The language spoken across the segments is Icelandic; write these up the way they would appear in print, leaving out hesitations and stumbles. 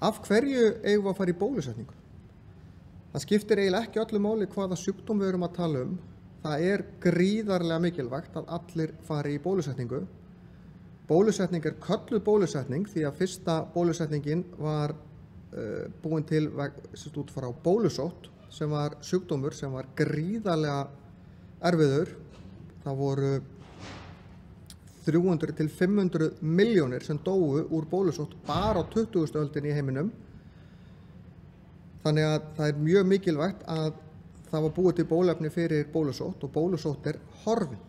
Af hverju eigum við að fara í bólusetningu? Það skiptir eiginlega ekki öllu máli hvaða sjúkdóm við erum að tala um. Það er gríðarlega mikilvægt að allir fari í bólusetningu. Bólusetning er kölluð bólusetning því að fyrsta bólusetningin var búin til út frá bólusótt sem var sjúkdómur sem var gríðarlega erfiður. Það voru 300 til 500 milljónir sem dóu úr bólusótt bara á 20. öldinni í heiminum. Þannig að það er mjög mikilvægt að það var búið til bóluefni fyrir bólusótt og bólusótt er horfin.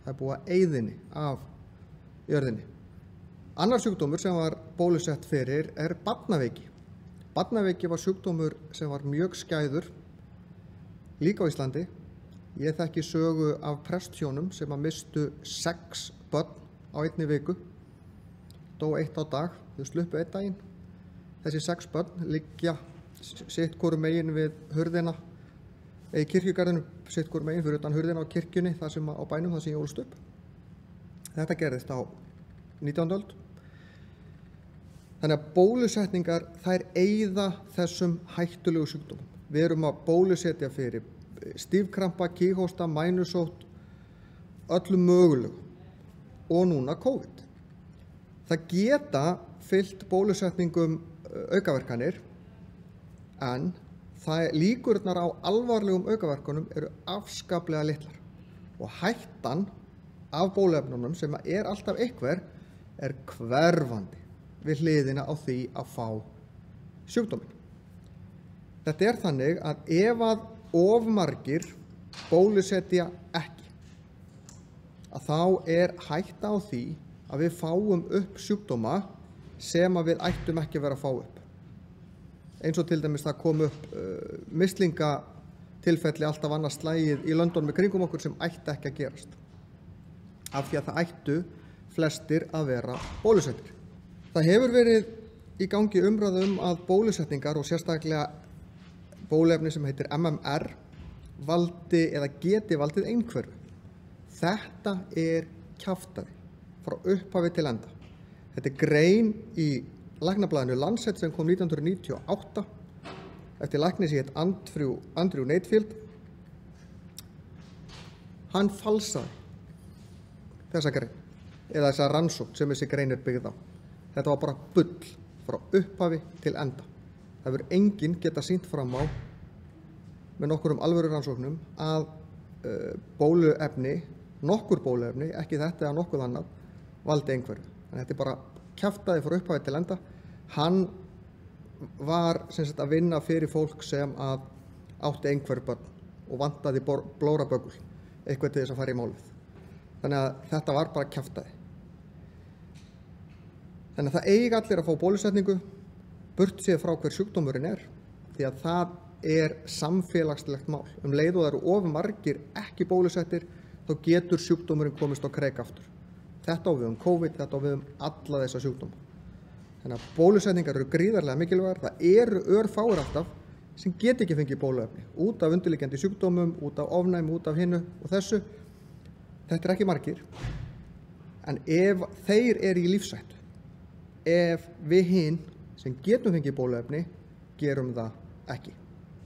Það er búið að eyðinni af jörðinni. Annar sjúkdómur sem var bólusett fyrir er barnaveiki. Barnaveiki var sjúkdómur sem var mjög skæður líka á Íslandi. Ég þekki sögu af prestshjónum sem að mistu 6 börn á einni viku. Dó 1 á dag, þau sluppu einn daginn. Þessi 6 börn liggja sitt hvoru megin við hurðina í kirkjugarðinu, sitt hvoru megin fyrir utan hurðina á kirkjunni, þar sem á bænum þar sem ég ólst upp. Þetta gerðist á 19. öld. Þannig að bólusetningar þær eyða þessum hættulegu sjúkdómum. Við erum að bólusetja fyrir stífkrampa, kíghósta, mænusótt, öllum mögulegu og núna COVID. Það geta fylgt bólusetningum aukaverkanir en líkurnar á alvarlegum aukaverkunum eru afskaplega litlar og hættan af bóluefnunum sem er alltaf einhver er hverfandi við hliðina á því að fá sjúkdóminn. Þetta er þannig að ef að of margir bólusetja ekki, að þá er hætta á því að við fáum upp sjúkdóma sem að við ættum ekki að vera að fá upp. Eins og til dæmis það kom upp mislingatilfelli alltaf annað slagið í löndunum í kringum okkur sem ætti ekki að gerast. Af því að það ættu flestir að vera bólusettir. Það hefur verið í gangi umræða að bólusetningar og sérstaklega bóluefni sem heitir MMR valdi eða geti valdið einhverfu. Þetta er kjaftæði frá upphafi til enda. Þetta er grein í læknablaðinu Lancet sem kom 1998 eftir lækni sem hét Andrew Neitfield. Hann falsaði þessa grein eða þessa rannsókn sem þessi grein er byggð á. Þetta var bara bull frá upphafi til enda. Það verður enginn geta sýnt fram á með nokkurum alvöru rannsóknum að nokkur bóluefni, ekki þetta eða nokkuð annað, valdi einhverju. Þetta er bara kjaftaði frá upphafi til enda. Hann var að vinna fyrir fólk sem að átti einhver börn og vantaði blóraböggul, eitthvað til þess að fara í málið. Þannig að þetta var bara kjaftaði. Þannig að það eiga allir að fá bólusetningu, burt séð frá hver sjúkdómurinn er, því að það er samfélagslegt mál. Leið og það eru of margir ekki bólusettir, þá getur sjúkdómurinn komist á kreik aftur. Þetta á við COVID, þetta á við alla þessa sjúkdóma. Þannig að bólusetningar eru gríðarlega mikilvægar. Það eru örfáir alltaf sem get ekki fengið bóluefni, út af undirliggjandi sjúkdómum, út af ofnæmi, út af hinnu og þessu. Þetta er ekki margir, en ef þeir eru í lífshættu, ef við hinn sem getum fengið bóluefni gerum það ekki.